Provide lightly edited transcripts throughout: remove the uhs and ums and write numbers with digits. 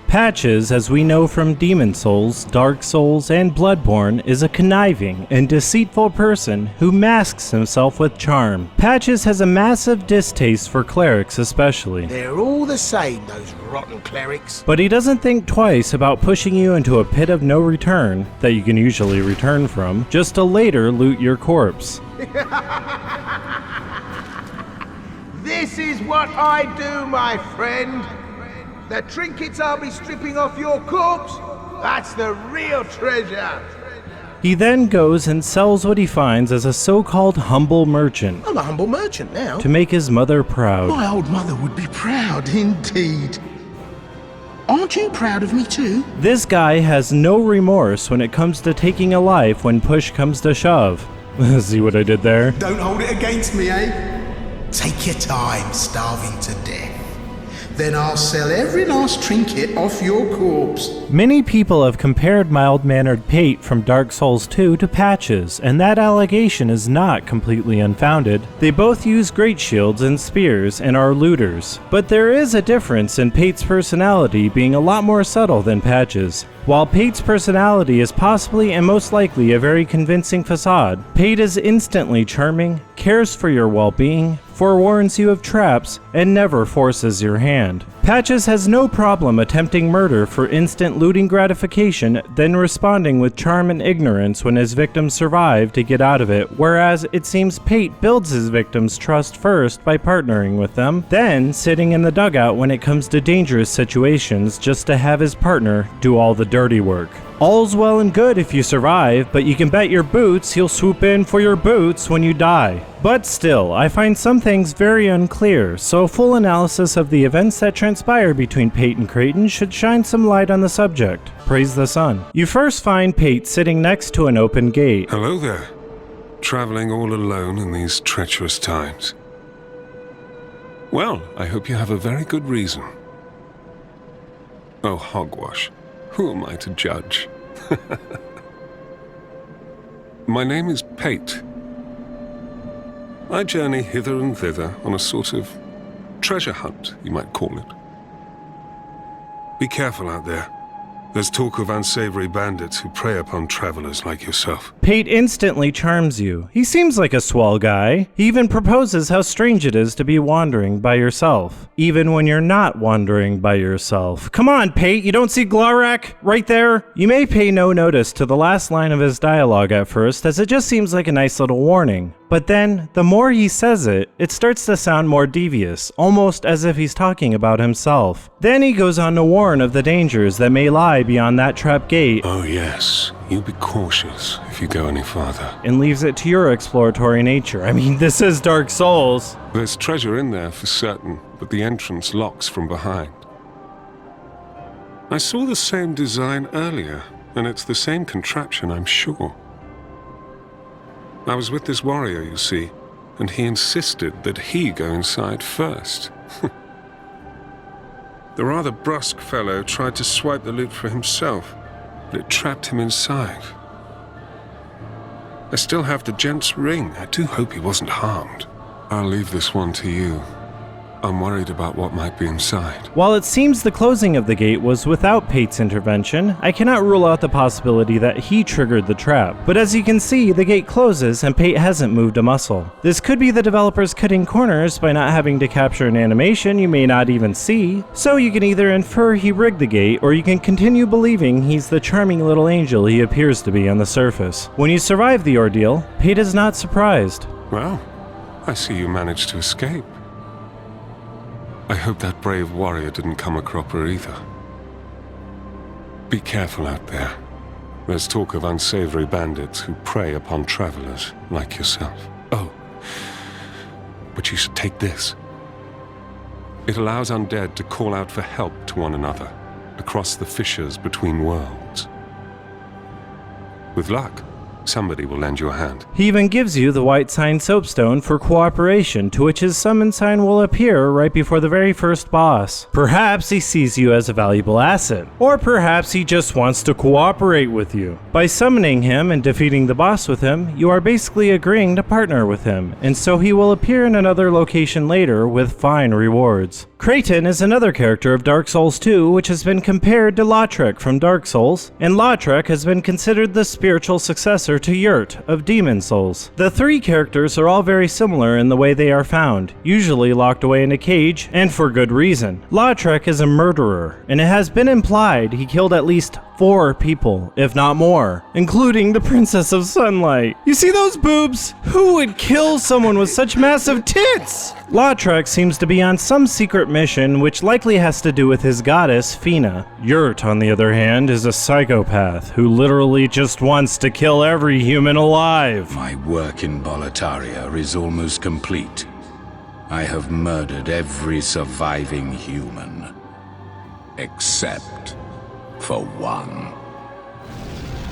Patches, as we know from Demon Souls, Dark Souls, and Bloodborne, is a conniving and deceitful person who masks himself with charm. Patches has a massive distaste for clerics especially. They're all the same, those rotten clerics. But he doesn't think twice about pushing you into a pit of no return, that you can usually return from, just to later loot your corpse. This is what I do, my friend. The trinkets I'll be stripping off your corpse, that's the real treasure. He then goes and sells what he finds as a so-called humble merchant. I'm a humble merchant now. To make his mother proud. My old mother would be proud indeed. Aren't you proud of me too? This guy has no remorse when it comes to taking a life when push comes to shove. See what I did there? Don't hold it against me, eh? Take your time, starving to death. Then I'll sell every last trinket off your corpse. Many people have compared mild-mannered Pate from Dark Souls 2 to Patches, and that allegation is not completely unfounded. They both use great shields and spears and are looters. But there is a difference in Pate's personality being a lot more subtle than Patches. While Pate's personality is possibly and most likely a very convincing facade, Pate is instantly charming, cares for your well-being, forewarns you of traps, and never forces your hand. Patches has no problem attempting murder for instant looting gratification, then responding with charm and ignorance when his victims survive to get out of it, whereas it seems Pate builds his victims' trust first by partnering with them, then sitting in the dugout when it comes to dangerous situations just to have his partner do all the dirty work. All's well and good if you survive, but you can bet your boots he'll swoop in for your boots when you die. But still, I find some things very unclear, so a full analysis of the events that transpire between Pate and Creighton should shine some light on the subject. Praise the sun. You first find Pate sitting next to an open gate. Hello there. Traveling all alone in these treacherous times. Well, I hope you have a very good reason. Oh, hogwash. Who am I to judge? My name is Pate. I journey hither and thither on a sort of treasure hunt, you might call it. Be careful out there. There's talk of unsavory bandits who prey upon travelers like yourself. Pate instantly charms you. He seems like a swell guy. He even proposes how strange it is to be wandering by yourself, even when you're not wandering by yourself. Come on, Pate, you don't see Lautrec right there? You may pay no notice to the last line of his dialogue at first, as it just seems like a nice little warning. But then, the more he says it, it starts to sound more devious, almost as if he's talking about himself. Then he goes on to warn of the dangers that may lie beyond that trap gate. Oh yes, you be cautious if you go any farther. And leaves it to your exploratory nature. I mean, this is Dark Souls. There's treasure in there for certain, but the entrance locks from behind. I saw the same design earlier, and it's the same contraption, I'm sure. I was with this warrior, you see, and he insisted that he go inside first. The rather brusque fellow tried to swipe the loot for himself, but it trapped him inside. I still have the gent's ring. I do hope he wasn't harmed. I'll leave this one to you. I'm worried about what might be inside. While it seems the closing of the gate was without Pate's intervention, I cannot rule out the possibility that he triggered the trap. But as you can see, the gate closes and Pate hasn't moved a muscle. This could be the developers cutting corners by not having to capture an animation you may not even see. So you can either infer he rigged the gate, or you can continue believing he's the charming little angel he appears to be on the surface. When you survive the ordeal, Pate is not surprised. Well, I see you managed to escape. I hope that brave warrior didn't come a cropper either. Be careful out there. There's talk of unsavory bandits who prey upon travelers like yourself. Oh, but you should take this. It allows undead to call out for help to one another across the fissures between worlds. With luck, somebody will lend you a hand. He even gives you the white sign soapstone for cooperation, to which his summon sign will appear right before the very first boss. Perhaps he sees you as a valuable asset, or perhaps he just wants to cooperate with you. By summoning him and defeating the boss with him, you are basically agreeing to partner with him, and so he will appear in another location later with fine rewards. Creighton is another character of Dark Souls 2 which has been compared to Lautrec from Dark Souls, and Lautrec has been considered the spiritual successor to Yurt of Demon Souls. The three characters are all very similar in the way they are found, usually locked away in a cage, and for good reason. Lautrec is a murderer, and it has been implied he killed at least 4 people, if not more, including the Princess of Sunlight. You see those boobs? Who would kill someone with such massive tits? Lautrec seems to be on some secret mission which likely has to do with his goddess, Fina. Yurt, on the other hand, is a psychopath who literally just wants to kill every human alive. My work in Boletaria is almost complete. I have murdered every surviving human. Except for one.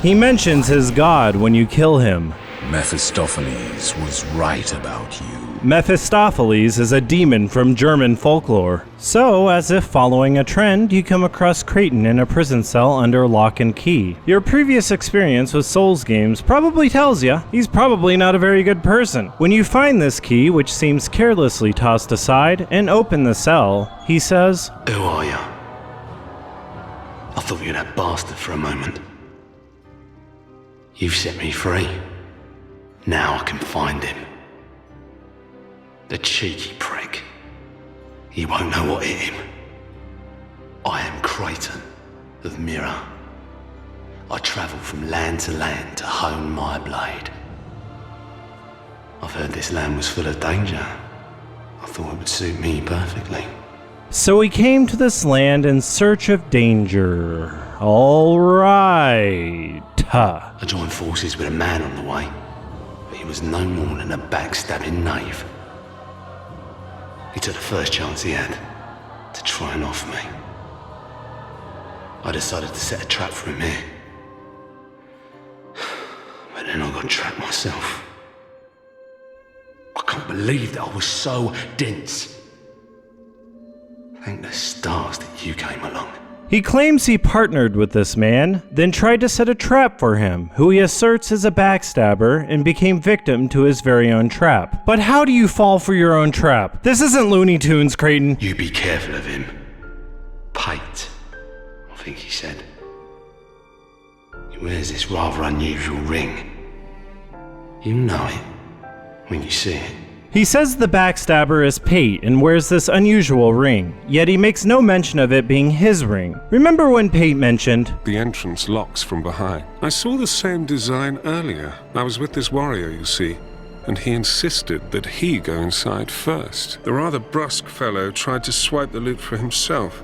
He mentions his god when you kill him. Mephistopheles was right about you. Mephistopheles is a demon from German folklore. So, as if following a trend, you come across Creighton in a prison cell under lock and key. Your previous experience with Souls games probably tells you he's probably not a very good person. When you find this key, which seems carelessly tossed aside, and open the cell, he says, "Who are you? I thought you were that bastard for a moment. You've set me free. Now I can find him. The cheeky prick. He won't know what hit him. I am Creighton of Mirror. I travel from land to land to hone my blade. I've heard this land was full of danger. I thought it would suit me perfectly." So he came to this land in search of danger. Alright. I joined forces with a man on the way, but he was no more than a backstabbing knave. He took the first chance he had to try and off me. I decided to set a trap for him here. But then I got trapped myself. I can't believe that I was so dense. Thank the stars that you came along. He claims he partnered with this man, then tried to set a trap for him, who he asserts is a backstabber, and became victim to his very own trap. But how do you fall for your own trap? This isn't Looney Tunes, Creighton. You be careful of him. Pate, I think he said. He wears this rather unusual ring. You know it when you see it. He says the backstabber is Pate and wears this unusual ring, yet he makes no mention of it being his ring. Remember when Pate mentioned, The entrance locks from behind. I saw the same design earlier. I was with this warrior, you see, and he insisted that he go inside first. The rather brusque fellow tried to swipe the loot for himself,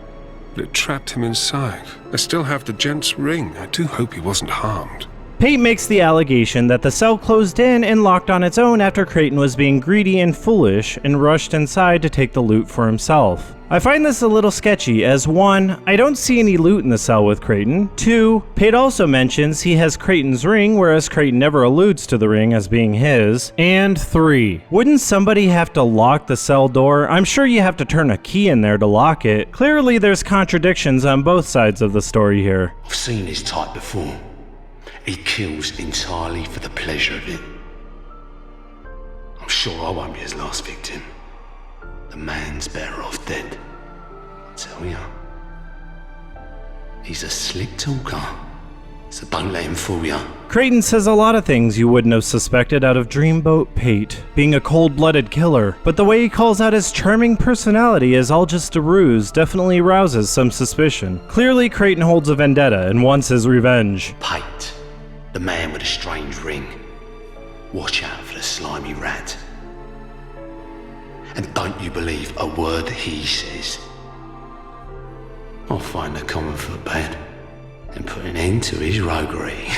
but it trapped him inside. I still have the gent's ring. I do hope he wasn't harmed. Pate makes the allegation that the cell closed in and locked on its own after Creighton was being greedy and foolish and rushed inside to take the loot for himself. I find this a little sketchy as 1, I don't see any loot in the cell with Creighton. 2, Pate also mentions he has Creighton's ring, whereas Creighton never alludes to the ring as being his. And 3, wouldn't somebody have to lock the cell door? I'm sure you have to turn a key in there to lock it. Clearly there's contradictions on both sides of the story here. I've seen his type before. He kills entirely for the pleasure of it. I'm sure I won't be his last victim. The man's better off dead. I tell ya. He's a slick talker, so don't let him fool ya. Creighton says a lot of things you wouldn't have suspected out of Dreamboat Pate, being a cold-blooded killer, but the way he calls out his charming personality as all just a ruse definitely rouses some suspicion. Clearly Creighton holds a vendetta and wants his revenge. Pate, the man with a strange ring. Watch out for the slimy rat. And don't you believe a word he says. I'll find a common footpad and put an end to his roguery.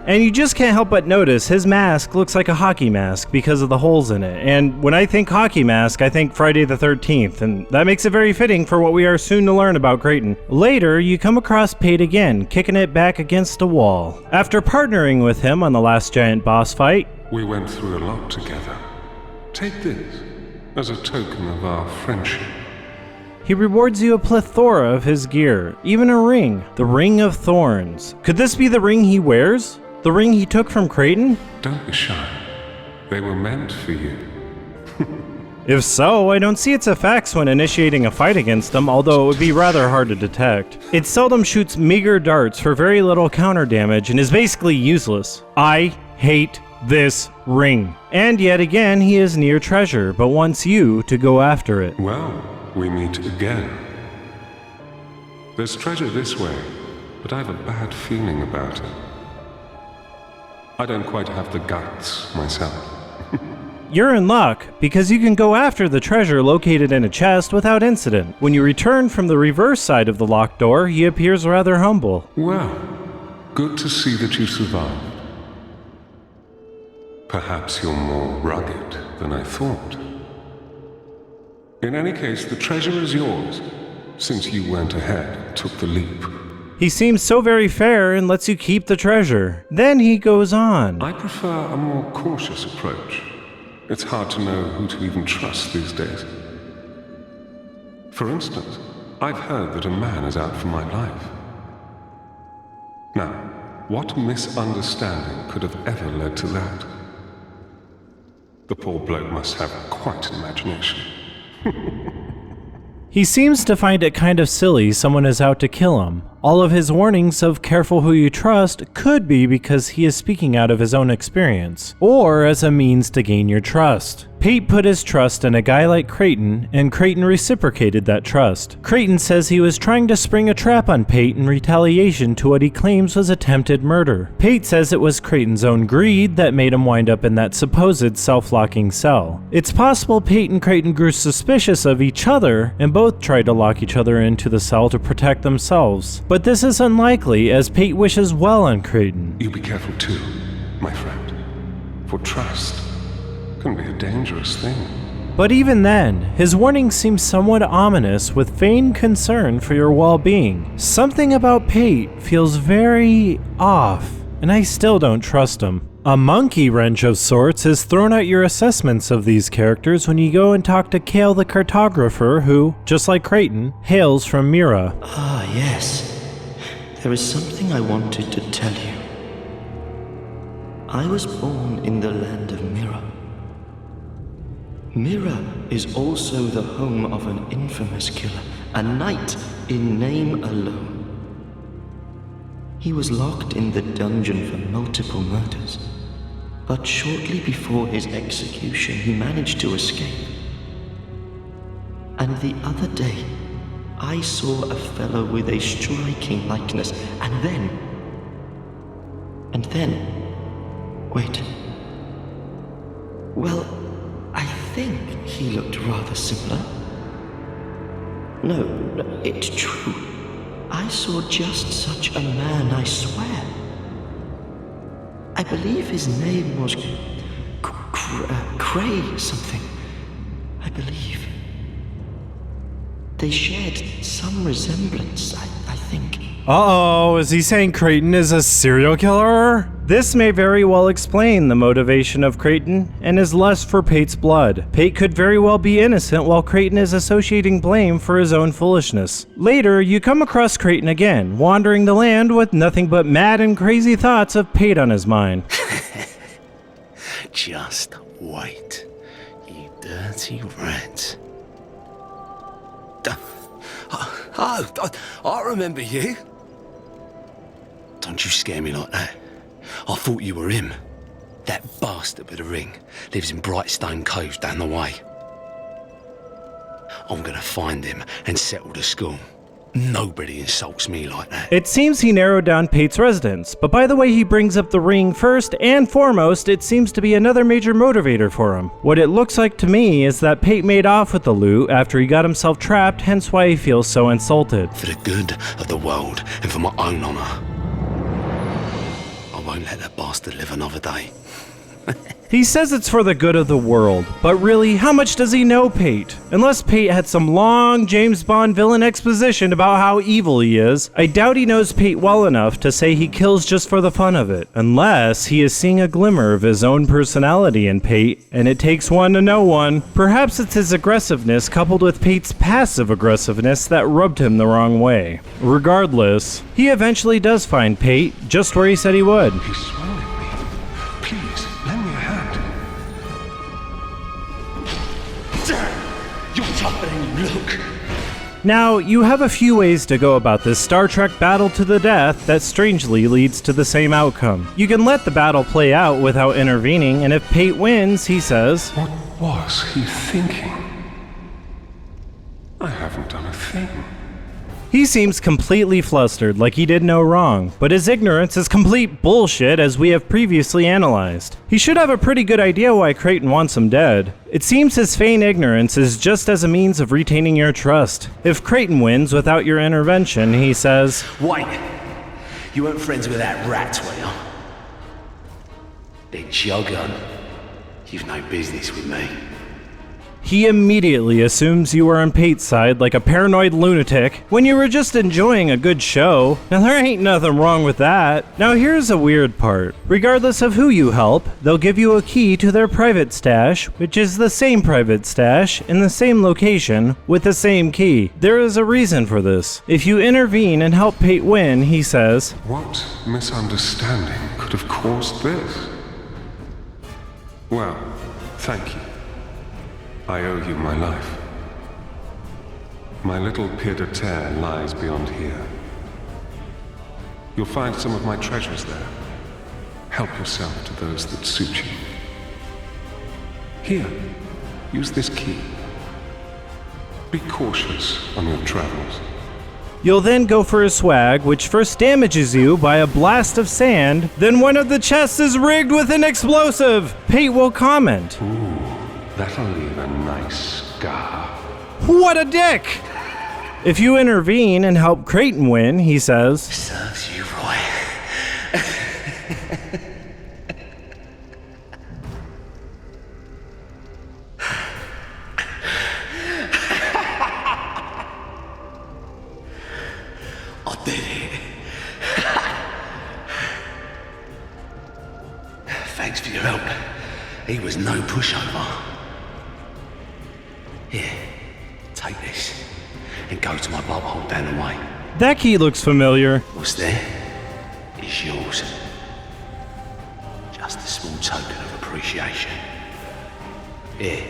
And you just can't help but notice his mask looks like a hockey mask because of the holes in it. And when I think hockey mask, I think Friday the 13th, and that makes it very fitting for what we are soon to learn about Creighton. Later, you come across Pate again, kicking it back against a wall. After partnering with him on the last giant boss fight, We went through a lot together. Take this as a token of our friendship. he rewards you a plethora of his gear, even a ring, the Ring of Thorns. Could this be the ring he wears? The ring he took from Creighton? Don't be shy. They were meant for you. If so, I don't see its effects when initiating a fight against them, although it would be rather hard to detect. It seldom shoots meager darts for very little counter damage and is basically useless. I hate this ring. And yet again, he is near treasure, but wants you to go after it. Well, we meet again. There's treasure this way, but I have a bad feeling about it. I don't quite have the guts myself. You're in luck, because you can go after the treasure located in a chest without incident. When you return from the reverse side of the locked door, he appears rather humble. Well, good to see that you survived. Perhaps you're more rugged than I thought. In any case, the treasure is yours, since you went ahead and took the leap. He seems so very fair and lets you keep the treasure. Then he goes on. I prefer a more cautious approach. It's hard to know who to even trust these days. For instance, I've heard that a man is out for my life. Now, what misunderstanding could have ever led to that? The poor bloke must have quite an imagination. He seems to find it kind of silly someone is out to kill him. All of his warnings of careful who you trust could be because he is speaking out of his own experience, or as a means to gain your trust. Pate put his trust in a guy like Creighton, and Creighton reciprocated that trust. Creighton says he was trying to spring a trap on Pate in retaliation to what he claims was attempted murder. Pate says it was Creighton's own greed that made him wind up in that supposed self-locking cell. It's possible Pate and Creighton grew suspicious of each other, and both tried to lock each other into the cell to protect themselves. But this is unlikely, as Pate wishes well on Creighton. You be careful too, my friend. For trust can be a dangerous thing. But even then, his warning seems somewhat ominous with feigned concern for your well-being. Something about Pate feels very off, and I still don't trust him. A monkey wrench of sorts is thrown at your assessments of these characters when you go and talk to Kale the cartographer who, just like Creighton, hails from Mira. Ah, yes. There is something I wanted to tell you. I was born in the land of Mira. Mira is also the home of an infamous killer, a knight in name alone. He was locked in the dungeon for multiple murders, but shortly before his execution he managed to escape. And the other day, I saw a fellow with a striking likeness, and then, wait. Well, I think he looked rather similar. No, it's true. I saw just such a man, I swear. I believe his name was Cray something. I believe. They shared some resemblance, I think. Uh-oh, is he saying Creighton is a serial killer? This may very well explain the motivation of Creighton and his lust for Pate's blood. Pate could very well be innocent while Creighton is associating blame for his own foolishness. Later, you come across Creighton again, wandering the land with nothing but mad and crazy thoughts of Pate on his mind. Just wait, you dirty rat. I remember you. Don't you scare me like that. I thought you were him. That bastard with the ring lives in Brightstone Cove down the way. I'm gonna find him and settle the score. Nobody insults me like that. It seems he narrowed down Pate's residence, but by the way he brings up the ring first and foremost, it seems to be another major motivator for him. What it looks like to me is that Pate made off with the loot after he got himself trapped, hence why he feels so insulted. For the good of the world and for my own honor, I won't let that bastard live another day. He says it's for the good of the world, but really, how much does he know Pate? Unless Pate had some long James Bond villain exposition about how evil he is, I doubt he knows Pate well enough to say he kills just for the fun of it. Unless he is seeing a glimmer of his own personality in Pate, and it takes one to know one. Perhaps it's his aggressiveness coupled with Pate's passive aggressiveness that rubbed him the wrong way. Regardless, he eventually does find Pate just where he said he would. He's swallowing me. Please, lend me a hand. Now, you have a few ways to go about this Star Trek battle to the death that strangely leads to the same outcome. You can let the battle play out without intervening, and if Pate wins, he says, What was he thinking? I haven't done a thing. He seems completely flustered, like he did no wrong, but his ignorance is complete bullshit as we have previously analyzed. He should have a pretty good idea why Creighton wants him dead. It seems his feigned ignorance is just as a means of retaining your trust. If Creighton wins without your intervention, he says, Wait, you weren't friends with that rat, were you? Then jog on. You've no business with me. He immediately assumes you are on Pate's side like a paranoid lunatic when you were just enjoying a good show. Now there ain't nothing wrong with that. Now here's a weird part. Regardless of who you help, they'll give you a key to their private stash, which is the same private stash in the same location with the same key. There is a reason for this. If you intervene and help Pate win, he says, What misunderstanding could have caused this? Well, thank you. I owe you my life. My little pied-à-terre lies beyond here. You'll find some of my treasures there. Help yourself to those that suit you. Here, use this key. Be cautious on your travels. You'll then go for a swag, which first damages you by a blast of sand, then one of the chests is rigged with an explosive. Pate will comment, Ooh, that'll leave a nice scar. "What a dick!" If you intervene and help Creighton win, he says, Serves you right. I did it. Thanks for your help. He was no pushover. Here, take this and go to my bob hole down the way. That key looks familiar. What's there is yours. Just a small token of appreciation. Here,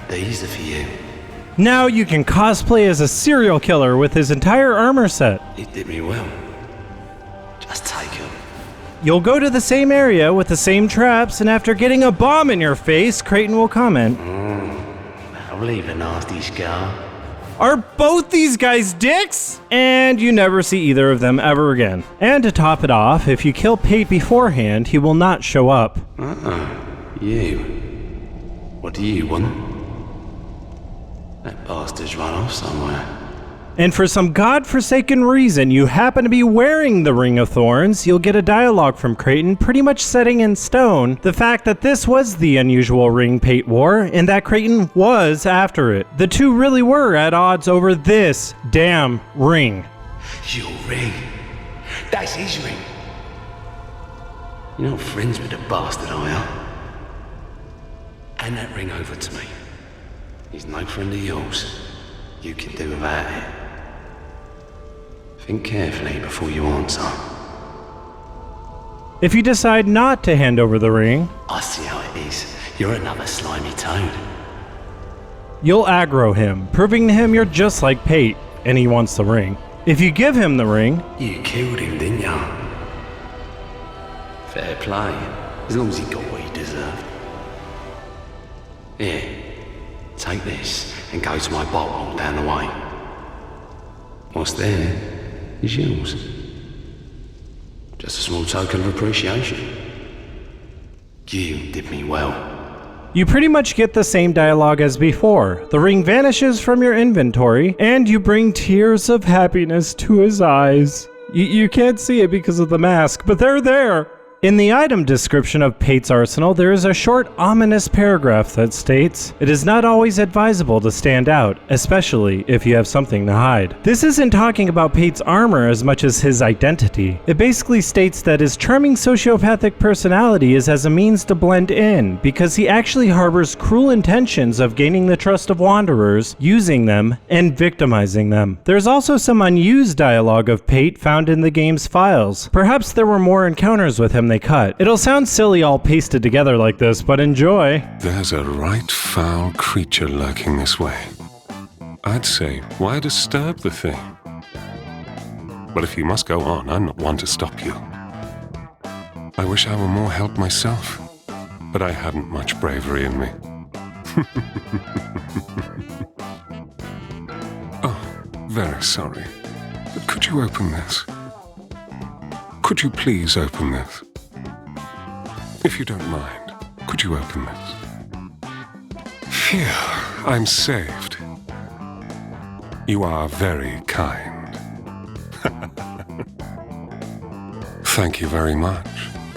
these are for you. Now you can cosplay as a serial killer with his entire armor set. It did me well. Just take them. You'll go to the same area with the same traps, and after getting a bomb in your face, Creighton will comment, I'll leave a nasty scar. "Are both these guys dicks?" And you never see either of them ever again. And to top it off, if you kill Pate beforehand, he will not show up. You. What do you want? That bastard's run off somewhere. And for some godforsaken reason you happen to be wearing the Ring of Thorns, you'll get a dialogue from Creighton pretty much setting in stone the fact that this was the unusual ring Pate wore, and that Creighton was after it. The two really were at odds over this damn ring. Your ring. That's his ring. You're not friends with the bastard, are you? Hand that ring over to me. He's no friend of yours. You can do without it. Think carefully before you answer. If you decide not to hand over the ring, I see how it is. You're another slimy toad. you'll aggro him, proving to him you're just like Pate, and he wants the ring. If you give him the ring, You killed him, didn't you? Fair play. As long as he got what he deserved. Here, take this and go to my bottle down the way. What's there is yours. Just a small token of appreciation. You did me well. you pretty much get the same dialogue as before. The ring vanishes from your inventory, and you bring tears of happiness to his eyes. You can't see it because of the mask, but they're there. In the item description of Pate's arsenal, there is a short, ominous paragraph that states, "It is not always advisable to stand out, especially if you have something to hide." This isn't talking about Pate's armor as much as his identity. It basically states that his charming sociopathic personality is as a means to blend in, because he actually harbors cruel intentions of gaining the trust of wanderers, using them, and victimizing them. There's also some unused dialogue of Pate found in the game's files. Perhaps there were more encounters with him they cut. It'll sound silly all pasted together like this, but enjoy. There's a right foul creature lurking this way. I'd say, why disturb the thing? But if you must go on, I'm not one to stop you. I wish I were more help myself, but I haven't much bravery in me. Oh, very sorry. But could you open this? Could you please open this? If you don't mind, could you open this? Phew, I'm saved. You are very kind. Thank you very much.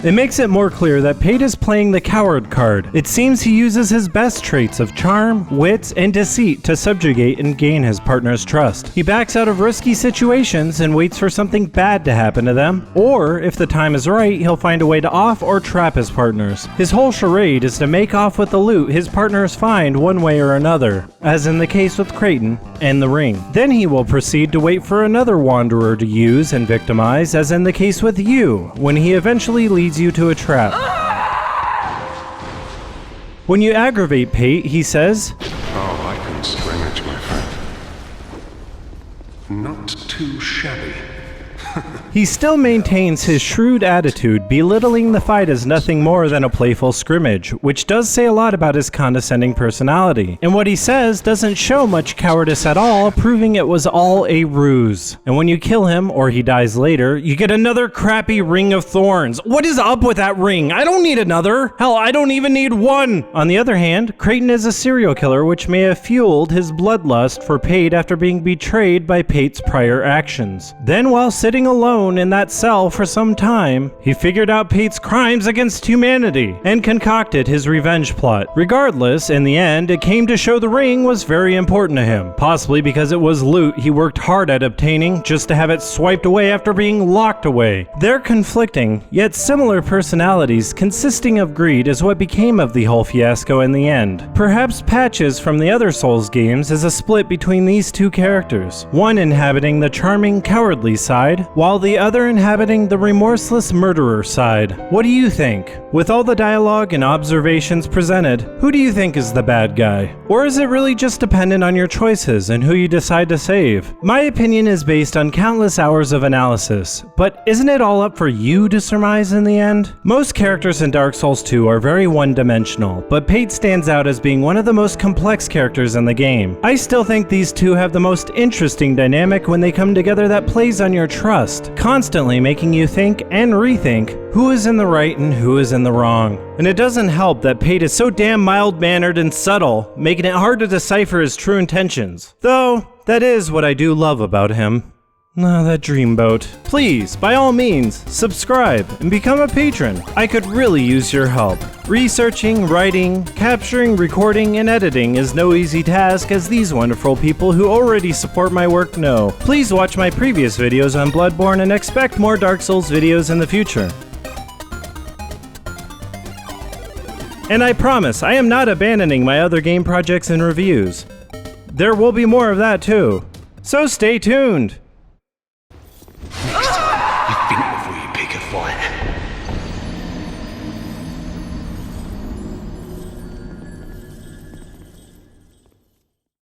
It makes it more clear that Pate is playing the coward card. It seems he uses his best traits of charm, wits, and deceit to subjugate and gain his partner's trust. He backs out of risky situations and waits for something bad to happen to them, or if the time is right, he'll find a way to off or trap his partners. His whole charade is to make off with the loot his partners find one way or another, as in the case with Creighton and the ring. Then he will proceed to wait for another wanderer to use and victimize, as in the case with you, when he eventually leads you to a trap. When you aggravate Pate, he says, Oh, I can scrimmage, my friend. Not too shabby. he still maintains his shrewd attitude, belittling the fight as nothing more than a playful scrimmage, which does say a lot about his condescending personality. And what he says doesn't show much cowardice at all, proving it was all a ruse. And when you kill him, or he dies later, you get another crappy ring of thorns. What is up with that ring? I don't need another. Hell, I don't even need one. On the other hand, Creighton is a serial killer, which may have fueled his bloodlust for Pate after being betrayed by Pate's prior actions. Then, while sitting alone in that cell for some time, he figured out Pate's crimes against humanity and concocted his revenge plot. Regardless, in the end, it came to show the ring was very important to him, possibly because it was loot he worked hard at obtaining just to have it swiped away after being locked away. Their conflicting, yet similar personalities consisting of greed is what became of the whole fiasco in the end. Perhaps Patches from the other Souls games is a split between these two characters, one inhabiting the charming, cowardly side, while the other inhabiting the remorseless murderer side. What do you think? With all the dialogue and observations presented, who do you think is the bad guy? Or is it really just dependent on your choices and who you decide to save? My opinion is based on countless hours of analysis, but isn't it all up for you to surmise in the end? Most characters in Dark Souls 2 are very one-dimensional, but Pate stands out as being one of the most complex characters in the game. I still think these two have the most interesting dynamic when they come together that plays on your trust, constantly making you think and rethink who is in the right and who is in the wrong. And it doesn't help that Pate is so damn mild-mannered and subtle, making it hard to decipher his true intentions. Though, that is what I do love about him. Ah, that dreamboat. Please, by all means, subscribe and become a patron. I could really use your help. Researching, writing, capturing, recording, and editing is no easy task, as these wonderful people who already support my work know. Please watch my previous videos on Bloodborne and expect more Dark Souls videos in the future. And I promise, I am not abandoning my other game projects and reviews. There will be more of that too. So stay tuned!